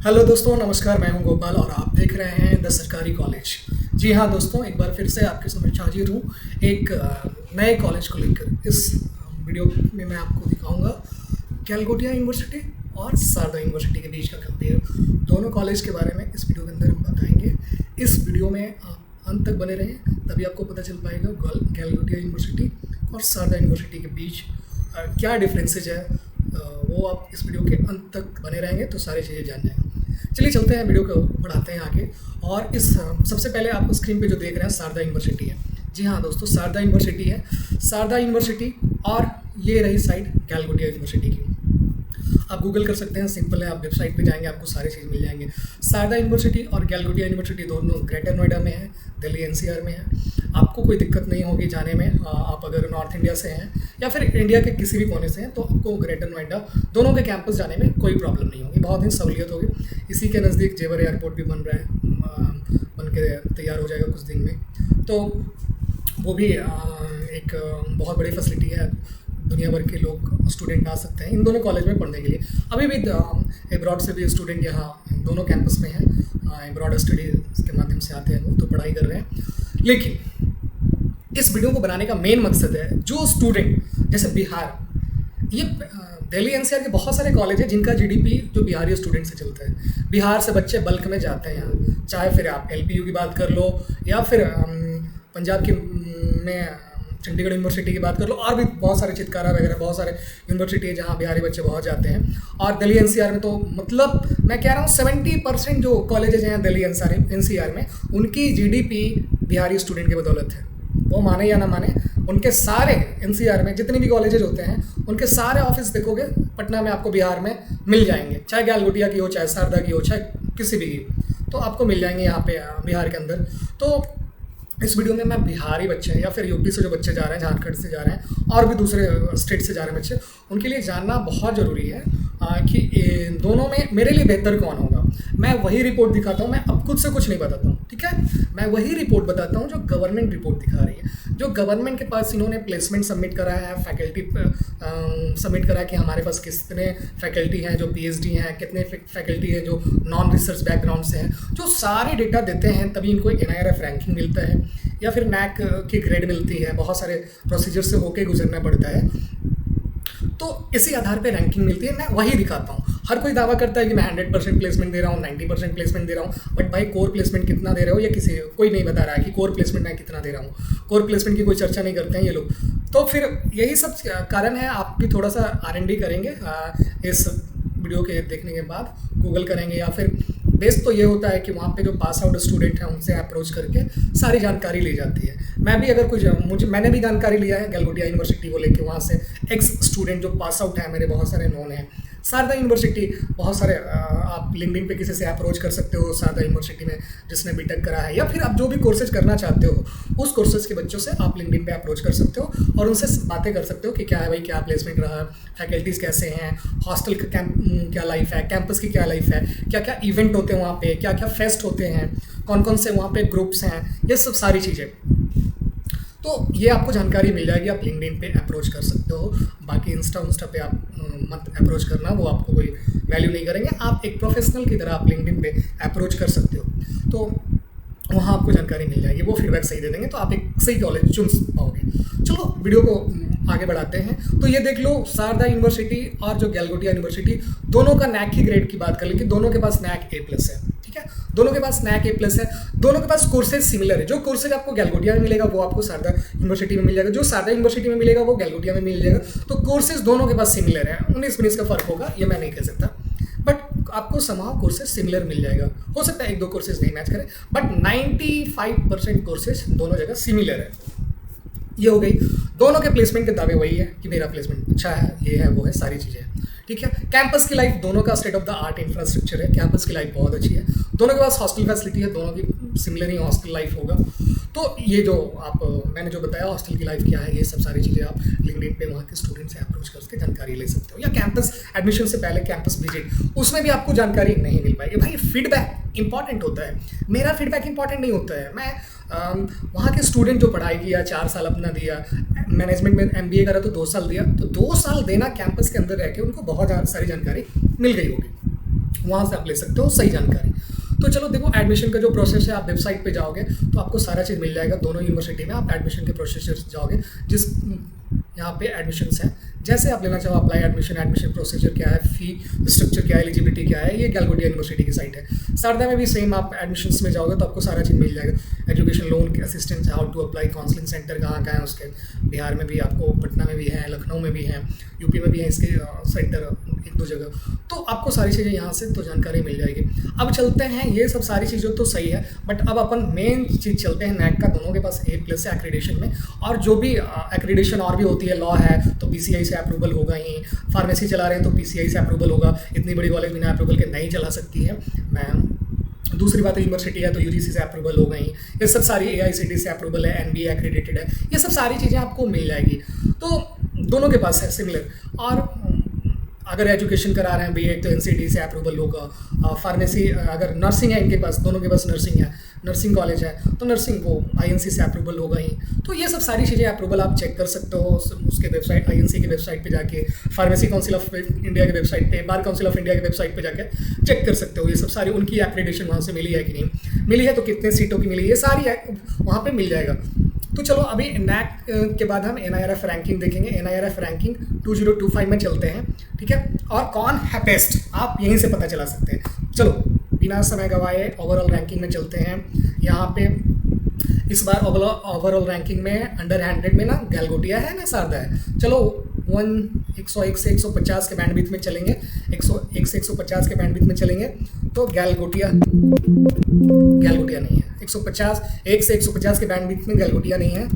Hello दोस्तों, नमस्कार। मैं हूं गोपाल और आप देख रहे हैं द सरकारी कॉलेज। जी हाँ दोस्तों, एक बार फिर से आपके समक्ष हाजिर हूँ एक नए कॉलेज को लेकर। इस वीडियो में मैं आपको दिखाऊंगा कैलकाटा यूनिवर्सिटी और शारदा यूनिवर्सिटी के बीच का कंपेयर। दोनों कॉलेज के बारे में इस वीडियो के अंदर हम बताएंगे। इस वीडियो में आप अंत तक बने रहें, तभी आपको पता चल पाएगा कैलकाटा यूनिवर्सिटी और शारदा यूनिवर्सिटी के बीच क्या डिफरेंसेज है। वो आप इस वीडियो के अंत तक बने रहेंगे तो सारी चीज़ें जान जाएंगे। चलिए चलते हैं, वीडियो को बढ़ाते हैं आगे। और इस सबसे पहले आपको स्क्रीन पे जो देख रहे हैं शारदा यूनिवर्सिटी है। जी हाँ दोस्तों, शारदा यूनिवर्सिटी है। शारदा यूनिवर्सिटी और ये रही साइड कैलकाटा यूनिवर्सिटी की। आप गूगल कर सकते हैं, सिंपल है। आप वेबसाइट पे जाएंगे, आपको सारी चीज़ मिल जाएंगे। शारदा यूनिवर्सिटी और कैलकाटा यूनिवर्सिटी दोनों ग्रेटर नोएडा में है, दिल्ली एनसीआर में है। आपको कोई दिक्कत नहीं होगी जाने में। आप अगर नॉर्थ इंडिया से हैं या फिर इंडिया के किसी भी कोने से हैं तो आपको ग्रेटर नोएडा दोनों के कैंपस जाने में कोई प्रॉब्लम नहीं होगी, बहुत ही सहूलियत होगी। इसी के नज़दीक जेवर एयरपोर्ट भी बन रहा है, बन के तैयार हो जाएगा कुछ दिन में। तो वो भी एक बहुत बड़ी फैसिलिटी है। दुनिया भर के लोग स्टूडेंट आ सकते हैं इन दोनों कॉलेज में पढ़ने के लिए। अभी भी एब्रॉड से भी स्टूडेंट यहाँ दोनों कैंपस में हैं। एब्रॉड स्टडीज़ के माध्यम से आते हैं, वो तो पढ़ाई कर रहे हैं। लेकिन इस वीडियो को बनाने का मेन मकसद है, जो स्टूडेंट जैसे बिहार, ये दिल्ली एनसीआर के बहुत सारे कॉलेज हैं जिनका जीडीपी जो बिहारी स्टूडेंट से चलता है। बिहार से बच्चे बल्क में जाते हैं यहाँ, चाहे फिर आप एलपीयू की बात कर लो या फिर पंजाब की में चंडीगढ़ यूनिवर्सिटी की बात कर लो, और भी बहुत सारे चितकारा वगैरह बहुत सारे यूनिवर्सिटी है जहाँ बिहारी बच्चे बहुत जाते हैं। और दिल्ली एनसीआर में तो मतलब मैं कह रहा हूँ 70% जो कॉलेजेज हैं दिल्ली एनसीआर में, उनकी जीडीपी बिहारी स्टूडेंट की बदौलत है। वो माने या ना माने, उनके सारे एनसीआर में जितने भी कॉलेजेज होते हैं उनके सारे ऑफिस देखोगे पटना में आपको बिहार में मिल जाएंगे, चाहे कैलकाटा की हो, चाहे शारदा की हो, चाहे किसी भी की, तो आपको मिल जाएंगे यहाँ पे बिहार के अंदर। तो इस वीडियो में मैं बिहारी बच्चे हैं या फिर यूपी से जो बच्चे जा रहे हैं, झारखंड से जा रहे हैं और भी दूसरे स्टेट से जा रहे हैं बच्चे, उनके लिए जानना बहुत ज़रूरी है कि दोनों में मेरे लिए बेहतर कौन होगा। मैं वही रिपोर्ट दिखाता हूँ, मैं अब खुद से कुछ नहीं बताता हूँ, ठीक है। मैं वही रिपोर्ट बताता हूँ जो गवर्नमेंट रिपोर्ट दिखा रही है। जो गवर्नमेंट के पास इन्होंने प्लेसमेंट सबमिट करा है, फैकल्टी सबमिट करा है कि हमारे पास कितने फैकल्टी हैं जो पीएचडी हैं, कितने फैकल्टी हैं जो नॉन रिसर्च बैकग्राउंड से हैं, जो सारे डेटा देते हैं तभी इनको एनआईआरएफ रैंकिंग मिलता है या फिर नैक की ग्रेड मिलती है। बहुत सारे प्रोसीजर से होके गुजरना पड़ता है, तो इसी आधार पे रैंकिंग मिलती है। मैं वही दिखाता हूँ। हर कोई दावा करता है कि मैं 100% प्लेसमेंट दे रहा हूँ, 90% प्लेसमेंट दे रहा हूँ, बट भाई कोर प्लेसमेंट कितना दे रहे हो ये कोई नहीं बता रहा है कि कोर प्लेसमेंट मैं कितना दे रहा हूँ। कोर प्लेसमेंट की कोई चर्चा नहीं करते हैं ये लोग। तो फिर यही सब कारण है। आप भी थोड़ा सा R&D करेंगे इस वीडियो के देखने के बाद, गूगल करेंगे, या फिर बेस्ट तो ये होता है कि वहाँ पे जो पास आउट स्टूडेंट हैं उनसे अप्रोच करके सारी जानकारी ली जाती है। मैं भी अगर मैंने भी जानकारी लिया है कैलकाटा यूनिवर्सिटी को लेके, वहाँ से एक्स स्टूडेंट जो पास आउट है मेरे बहुत सारे नोन हैं। शारदा यूनिवर्सिटी बहुत सारे आप लिंक्डइन पे किसी से अप्रोच कर सकते हो शारदा यूनिवर्सिटी में जिसने बीटेक करा है, या फिर आप जो भी कोर्सेज करना चाहते हो उस कोर्सेज के बच्चों से आप लिंक्डइन पे अप्रोच कर सकते हो और उनसे बातें कर सकते हो कि क्या है भाई, क्या प्लेसमेंट रहा, फैकल्टीज़ कैसे हैं, हॉस्टल का क्या लाइफ है, कैंपस की क्या लाइफ है, क्या क्या इवेंट होते हैं वहाँ पे, क्या क्या फेस्ट होते हैं, कौन कौन से वहाँ पे ग्रुप्स हैं, ये सब सारी चीज़ें। तो ये आपको जानकारी मिल जाएगी। आप लिंक्डइन पे अप्रोच कर सकते हो। बाकी इंस्टा पे आप मत अप्रोच करना, वो आपको कोई वैल्यू नहीं करेंगे। आप एक प्रोफेशनल की तरह आप लिंक्डइन पे अप्रोच कर सकते हो, तो वहाँ आपको जानकारी मिल जाएगी। वो फीडबैक सही दे देंगे तो आप एक सही कॉलेज चुन पाओगे। चलो वीडियो को आगे बढ़ाते हैं। तो ये देख लो, शारदा यूनिवर्सिटी और जो कैलकाटा यूनिवर्सिटी, दोनों का नैक की ग्रेड की बात कर लें कि दोनों के पास नैक A+ है, ठीक है। दोनों के पास नैक A+ है। दोनों के पास कोर्सेज सिमिलर है। जो कोर्सेज आपको कैलकाटा में मिलेगा वो आपको शारदा यूनिवर्सिटी में मिल जाएगा, जो शारदा यूनिवर्सिटी में मिलेगा वो कैलकाटा में मिल जाएगा। तो कोर्सेज दोनों के पास सिमिलर है। 19-19 का फर्क होगा, ये मैं नहीं कह सकता, बट आपको समाव कोर्सेज सिमिलर मिल जाएगा। हो सकता है 1-2 कोर्सेज नहीं मैच करें, बट 95% कोर्सेज दोनों जगह सिमिलर है। ये हो गई। दोनों के प्लेसमेंट के दावे वही है कि मेरा प्लेसमेंट अच्छा है, ये है, वो है, सारी चीज़ें हैं, ठीक है। कैंपस की लाइफ, दोनों का state of the art infrastructure है। कैंपस की लाइफ बहुत अच्छी है। दोनों के पास हॉस्टल फैसिलिटी है, दोनों की सिमिलर ही हॉस्टल लाइफ होगा। तो ये जो मैंने जो बताया हॉस्टल की लाइफ क्या है, ये सब सारी चीज़ें आप लिंक्डइन पे वहाँ के स्टूडेंट से अप्रोच करके जानकारी ले सकते हो। या कैंपस एडमिशन से पहले कैंपस विजिट, उसमें भी आपको जानकारी नहीं मिल पाएगी। भाई फीडबैक इंपॉर्टेंट होता है, मेरा फीडबैक इंपॉर्टेंट नहीं होता है। मैं वहाँ के स्टूडेंट जो पढ़ाई किया, 4 साल अपना दिया, मैनेजमेंट में MBA करा तो 2 साल दिया, तो 2 साल देना कैंपस के अंदर रह के उनको बहुत सारी जानकारी मिल गई होगी। वहाँ से आप ले सकते हो सही जानकारी। तो चलो देखो, एडमिशन का जो प्रोसेस है, आप वेबसाइट पे जाओगे तो आपको सारा चीज़ मिल जाएगा। दोनों यूनिवर्सिटी में आप एडमिशन के प्रोसेस जाओगे, जिस यहाँ पे एडमिशन्स हैं, जैसे आप लेना चाहो अप्लाई एडमिशन, एडमिशन प्रोसीजर क्या है, फी स्ट्रक्चर क्या है, एलिजिबिलिटी क्या है, ये गलगोटिया यूनिवर्सिटी की साइट है। सारदा में भी सेम, आप एडमिशन्स में जाओगे तो आपको सारा चीज़ मिल जाएगा। Education loan assistance, how to apply, counselling centre कहाँ कहाँ है उसके, बिहार में भी आपको, पटना में भी है, लखनऊ में भी है, यूपी में भी है इसके सेंटर 1-2 जगह। तो आपको सारी चीज़ें यहाँ से तो जानकारी मिल जाएगी। अब चलते हैं, ये सब सारी चीज़ें तो सही है, बट अब अपन मेन चीज़ चलते हैं नैक का। दोनों के पास A+ है एक्रीडेशन में, और जो भी एक्रीडेशन और भी होती है, लॉ है तो PCI से अप्रूवल होगा ही, फार्मेसी चला रहे हैं तो PCI से अप्रूवल होगा। इतनी बड़ी कॉलेज बिना अप्रूवल के नहीं चला सकती है मैम। दूसरी बात है, यूनिवर्सिटी है तो UGC से अप्रूवल हो गई, ये सब सारी AICTE से अप्रूवल है, NBA एक्रेडिटेड है, ये सब सारी चीज़ें आपको मिल जाएगी। तो दोनों के पास है सिमिलर। और अगर एजुकेशन करा रहे हैं B.Ed तो NCT से अप्रूवल होगा। फार्मेसी, अगर नर्सिंग है इनके पास, दोनों के पास नर्सिंग है, नर्सिंग कॉलेज है तो नर्सिंग वो INC से अप्रूवल होगा ही। तो ये सब सारी चीज़ें अप्रूवल आप चेक कर सकते हो उसके वेबसाइट, INC की वेबसाइट पे जाके, फार्मेसी काउंसिल ऑफ इंडिया की वेबसाइट पे, बार काउंसिल ऑफ इंडिया की वेबसाइट पे जाके चेक कर सकते हो। ये सब सारी उनकी एक्रेडिटेशन वहाँ से मिली है कि नहीं मिली है, तो कितने सीटों की मिली, ये सारी वहाँ पर मिल जाएगा। तो चलो अभी नैक के बाद हम NIRF रैंकिंग देखेंगे। NIRF रैंकिंग 2025 में चलते हैं, ठीक है। और कौन है बेस्ट, आप यहीं से पता चला सकते हैं। चलो बिना समय गवाए ओवरऑल रैंकिंग में चलते हैं। यहाँ पे इस बार ओवरऑल रैंकिंग में अंडर 100 में ना गलगोटिया है ना सारदा है। चलो 101 से 150 के बैंडविड्थ में चलेंगे, 101 से 150 के बैंडविड्थ में चलेंगे तो गलगोटिया नहीं है। 1 से 150 के बैंडविड्थ में गलगोटिया नहीं है,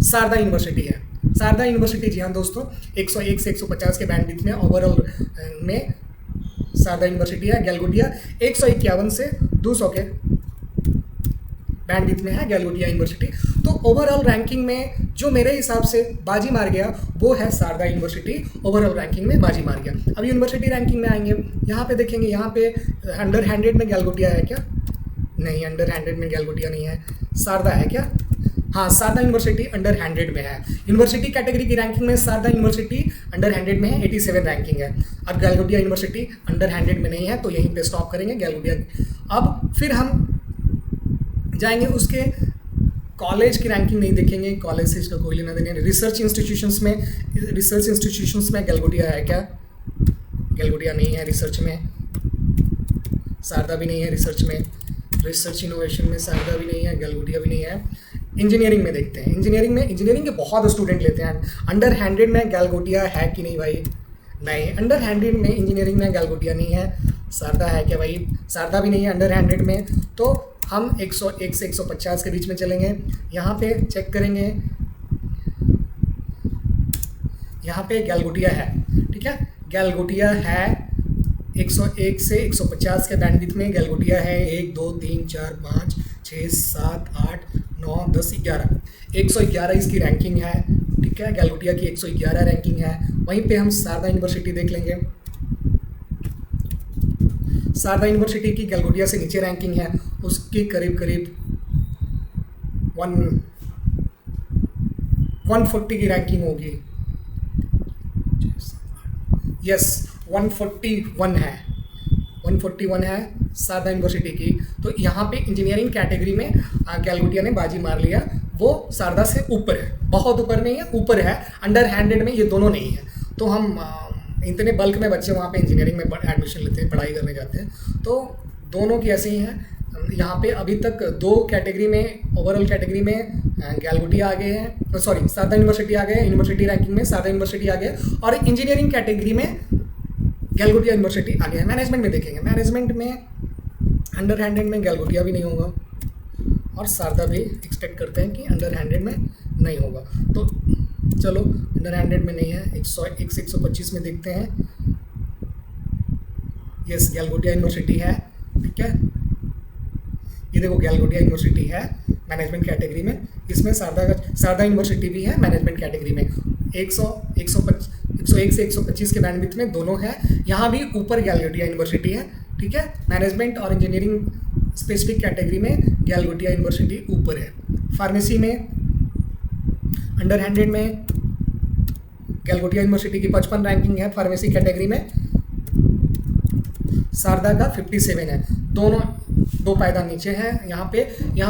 सारदा यूनिवर्सिटी है। सारदा यूनिवर्सिटी, जी हाँ दोस्तों, 101 से 150 के बैंडविड्थ में ओवरऑल में सारदा यूनिवर्सिटी है। गलगोटिया 151 से 200 के बैंडविड्थ में है गलगोटिया यूनिवर्सिटी। तो ओवरऑल रैंकिंग में जो मेरे हिसाब से बाजी मार गया वो है सारदा यूनिवर्सिटी, ओवरऑल रैंकिंग में बाजी मार गया। अब यूनिवर्सिटी रैंकिंग में आएंगे, यहाँ पे देखेंगे, यहाँ पे अंडर 100 में गलगोटिया है क्या? नहीं, अंडर 100 में गलगोटिया नहीं है। सारदा है क्या? हाँ, सारदा यूनिवर्सिटी अंडर 100 में है। यूनिवर्सिटी कैटेगरी की रैंकिंग में सारदा यूनिवर्सिटी अंडर 100 में है, 87 रैंकिंग है। अब गलगोटिया यूनिवर्सिटी अंडर 100 में नहीं है, तो यहीं पे स्टॉप करेंगे गलगोटिया। अब फिर हम जाएंगे उसके कॉलेज की रैंकिंग नहीं देखेंगे, कॉलेज से इसका कोई लेना देना नहीं। रिसर्च इंस्टीट्यूशंस में गलगोटिया है क्या? गलगोटिया नहीं है रिसर्च में। सारदा भी नहीं है रिसर्च में। रिसर्च इनोवेशन में सारदा भी नहीं है, गलगोटिया भी नहीं है। इंजीनियरिंग में देखते हैं, इंजीनियरिंग के बहुत स्टूडेंट लेते हैं। अंडर 100 में गलगोटिया है कि नहीं भाई? नहीं, अंडर 100 में इंजीनियरिंग में गलगोटिया नहीं है। सारदा है क्या भाई? सारदा भी नहीं है अंडर 100 में। तो हम 101 से 150 के बीच में चलेंगे। यहाँ पे चेक करेंगे, यहाँ पे गलगोटिया है, ठीक है। गलगोटिया है 101 से 150 के बैंडविड्थ में गलगोटिया है। 1 2 3 4 5 6 7 8 9 10 11 111 इसकी रैंकिंग है, ठीक है। गलगोटिया की 111 रैंकिंग है। वहीं पे हम सारदा यूनिवर्सिटी देख लेंगे। सारदा यूनिवर्सिटी की गलगोटिया से नीचे रैंकिंग है, उसकी करीब 140 की रैंकिंग होगी। यस, 141 है, 141 है सारदा यूनिवर्सिटी की। तो यहाँ पे इंजीनियरिंग कैटेगरी में गलगोटिया ने बाजी मार लिया। वो सारदा से ऊपर है, बहुत ऊपर नहीं है, ऊपर है। अंडर 100 में ये दोनों नहीं है। तो हम इतने बल्क में बच्चे वहाँ पे इंजीनियरिंग में एडमिशन लेते हैं, पढ़ाई करने जाते हैं, तो दोनों की ऐसे ही हैं। यहाँ पे अभी तक 2 कैटेगरी में, ओवरऑल कैटेगरी में गलगोटिया आ गए हैं, सॉरी सारदा यूनिवर्सिटी आ गए, यूनिवर्सिटी रैंकिंग में सारदा यूनिवर्सिटी आ गए, और इंजीनियरिंग कैटेगरी में गलगोटिया यूनिवर्सिटी आ गया है। मैनेजमेंट में देखेंगे, मैनेजमेंट में अंडर 100 में गलगोटिया भी नहीं होगा, और सारदा भी एक्सपेक्ट करते हैं कि अंडर 100 में नहीं होगा। तो चलो अंडर 100 में नहीं है, 101 से 125 में देखते हैं। यस, गलगोटिया यूनिवर्सिटी है, ठीक है। ये देखो गलगोटिया यूनिवर्सिटी है मैनेजमेंट कैटेगरी में। इसमें सारदा यूनिवर्सिटी भी है मैनेजमेंट कैटेगरी में। 101 से 125 के बैंडविड्थ में दोनों है। यहाँ भी ऊपर गलगोटिया यूनिवर्सिटी है, ठीक है। मैनेजमेंट और इंजीनियरिंग स्पेसिफिक कैटेगरी में गलगोटिया यूनिवर्सिटी ऊपर है। फार्मेसी में अंडर 100 में गलगोटिया यूनिवर्सिटी की 55 रैंकिंग है फार्मेसी कैटेगरी में। शारदा का 57 है। दोनों 2 पायदान नीचे है यहाँ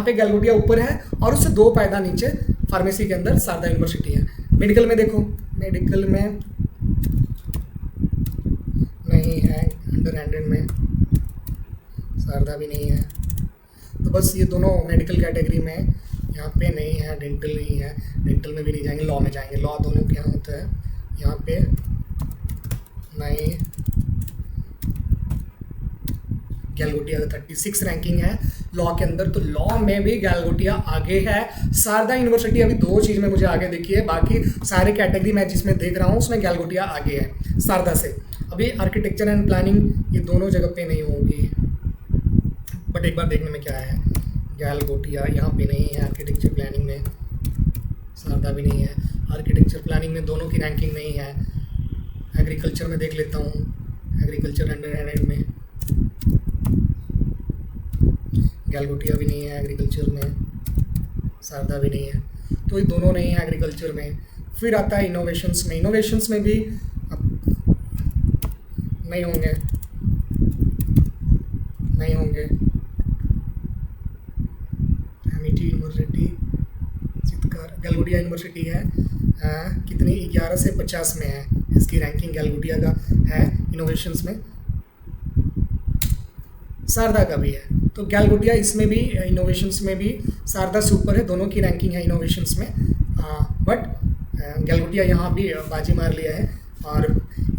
पे गैलगोटिया ऊपर है और उससे 2 पायदान नीचे फार्मेसी के अंदर शारदा यूनिवर्सिटी है। मेडिकल में देखो, मेडिकल में नहीं है, अंडर 100 में शारदा भी नहीं है। तो बस ये दोनों मेडिकल कैटेगरी में यहाँ पे नहीं है। डेंटल नहीं है, डेंटल में भी नहीं जाएंगे, लॉ में जाएंगे। लॉ दोनों के यहाँ होता है, यहाँ पे नहीं। गैलगोटिया का 36 रैंकिंग है लॉ के अंदर, तो लॉ में भी गैलगोटिया आगे है। शारदा यूनिवर्सिटी अभी 2 चीज़ में मुझे आगे दिखी है, बाकी सारे कैटेगरी मैं जिसमें देख रहा हूँ उसमें गैलगोटिया आगे है शारदा से। अभी आर्किटेक्चर एंड प्लानिंग ये दोनों जगह पे नहीं होगी, बट एक बार देखने में क्या है। गैलगोटिया यहाँ पे नहीं है, आर्किटेक्चर प्लानिंग में शारदा भी नहीं है। आर्किटेक्चर प्लानिंग में दोनों की रैंकिंग नहीं है। एग्रीकल्चर में देख लेता हूँ, एग्रीकल्चर अंडर 100 में गैलगोटिया भी नहीं है, एग्रीकल्चर में शारदा भी नहीं है। तो ये दोनों नहीं है एग्रीकल्चर में। फिर आता है इनोवेशंस में, इनोवेशंस में भी नहीं होंगे, नहीं होंगे। एमिटी यूनिवर्सिटी, चित्कार, गैलगोटिया यूनिवर्सिटी है कितनी 11 से 50 में है इसकी रैंकिंग गैलगोटिया का है इनोवेशंस में। शारदा का भी है, तो गैलगोटिया इसमें भी इनोवेशंस में भी शारदा से ऊपर है, दोनों की रैंकिंग है इनोवेशंस में। बट गैलगोटिया यहाँ भी बाजी मार लिया है। और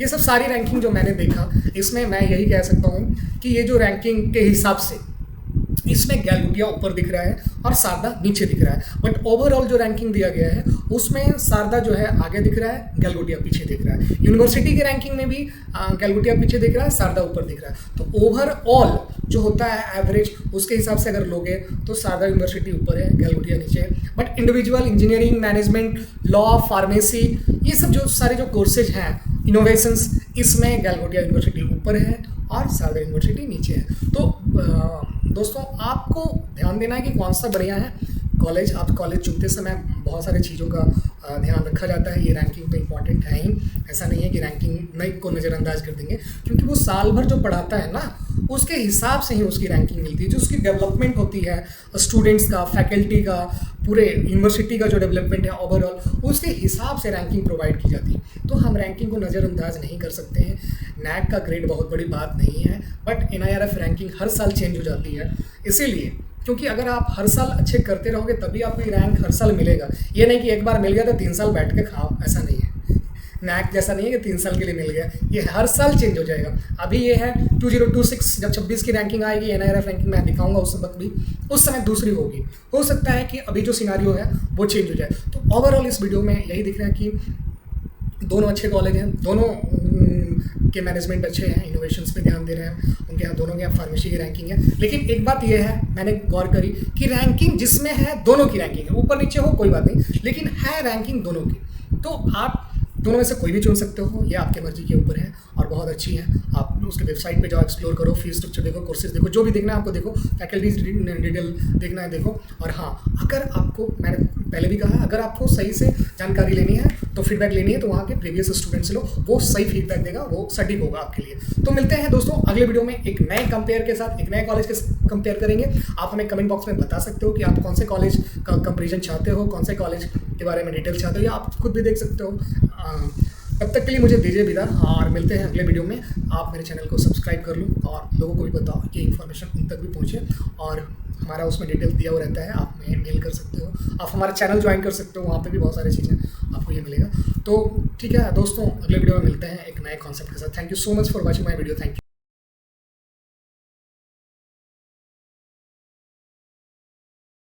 ये सब सारी रैंकिंग जो मैंने देखा, इसमें मैं यही कह सकता हूँ कि ये जो रैंकिंग के हिसाब से इसमें गैलगोटिया ऊपर दिख रहा है और शारदा नीचे दिख रहा है। बट ओवरऑल जो रैंकिंग दिया गया है उसमें शारदा जो है आगे दिख रहा है, गैलगोटिया पीछे दिख रहा है। यूनिवर्सिटी की रैंकिंग में भी गैलगोटिया पीछे दिख रहा है, शारदा ऊपर दिख रहा है। तो ओवरऑल जो होता है एवरेज, उसके हिसाब से अगर लोगे तो शारदा यूनिवर्सिटी ऊपर है, गैलगोटिया नीचे है। But individual engineering, management, law, pharmacy, ये सब जो सारे जो कोर्सेज हैं, इनोवेशंस, इसमें गैलगोटिया यूनिवर्सिटी ऊपर है और शारदा यूनिवर्सिटी नीचे है। तो दोस्तों आपको ध्यान देना है कि कौन सा बढ़िया है कॉलेज। आप कॉलेज चुनते समय बहुत सारी चीज़ों का ध्यान रखा जाता है। ये रैंकिंग तो इम्पॉर्टेंट है ही, ऐसा नहीं है कि रैंकिंग नहीं को नज़रअंदाज कर देंगे, क्योंकि वो साल भर जो पढ़ाता है ना, उसके हिसाब से ही उसकी रैंकिंग मिलती है। जो उसकी डेवलपमेंट होती है स्टूडेंट्स का, फैकल्टी का, पूरे यूनिवर्सिटी का जो डेवलपमेंट है ओवरऑल, उसके हिसाब से रैंकिंग प्रोवाइड की जाती है। तो हम रैंकिंग को नज़रअंदाज नहीं कर सकते हैं। नैक का ग्रेड बहुत बड़ी बात नहीं है, बट NIRF रैंकिंग हर साल चेंज हो जाती है। इसीलिए क्योंकि अगर आप हर साल अच्छे करते रहोगे तभी आपको ये रैंक हर साल मिलेगा। ये नहीं कि एक बार मिल गया तो 3 साल बैठ के खाओ, ऐसा नहीं है। नैक जैसा नहीं है कि 3 साल के लिए मिल गया, ये हर साल चेंज हो जाएगा। अभी ये है 2026, जब 26 की रैंकिंग आएगी, NIRF रैंकिंग मैं दिखाऊंगा उस वक्त भी, उस समय दूसरी होगी। हो सकता है कि अभी जो सिनारियो है वो चेंज हो जाए। तो ओवरऑल इस वीडियो में यही दिख रहा है कि दोनों अच्छे कॉलेज हैं, दोनों के मैनेजमेंट अच्छे हैं, इनोवेशंस पे ध्यान दे रहे हैं, उनके यहाँ दोनों के यहाँ फार्मेसी की रैंकिंग है। लेकिन एक बात ये है, मैंने गौर करी कि रैंकिंग जिसमें है, दोनों की रैंकिंग है, ऊपर नीचे हो कोई बात नहीं, लेकिन है रैंकिंग दोनों की। तो आप दोनों में से कोई भी चुन सकते हो, ये आपके मर्जी के ऊपर है और बहुत अच्छी है। आप उसके वेबसाइट पे जाओ, एक्सप्लोर करो, फीस स्ट्रक्चर देखो, कोर्सेज देखो, जो भी देखना है आपको देखो, फैकल्टीज डिटेल देखना है देखो। और हाँ, अगर आपको, मैंने पहले भी कहा, अगर आपको सही से जानकारी लेनी है तो फीडबैक लेनी है तो वहाँ के प्रीवियस स्टूडेंट से लो, वो सही फीडबैक देगा, वो सटीक होगा आपके लिए। तो मिलते हैं दोस्तों अगले वीडियो में एक नए कंपेयर के साथ, एक नए कॉलेज के कंपेयर करेंगे। आप हमें कमेंट बॉक्स में बता सकते हो कि आप कौन से कॉलेज का कंपेरिजन चाहते हो, कौन से कॉलेज के बारे में डिटेल चाहते हो, या आप खुद भी देख सकते हो। तब तक के लिए मुझे दीजिए विदा, और मिलते हैं अगले वीडियो में। आप मेरे चैनल को सब्सक्राइब कर लो और लोगों को भी बताओ कि इन्फॉर्मेशन उन तक भी पहुँचे, और हमारा उसमें डिटेल दिया हुआ रहता है, आप मेल कर सकते हो, आप हमारा चैनल ज्वाइन कर सकते हो, वहाँ पे भी बहुत सारी चीज़ें आपको ये मिलेगा। तो ठीक है दोस्तों, अगले वीडियो में मिलते हैं एक नए कॉन्सेप्ट के साथ। Thank you so much for watching my video. Thank you.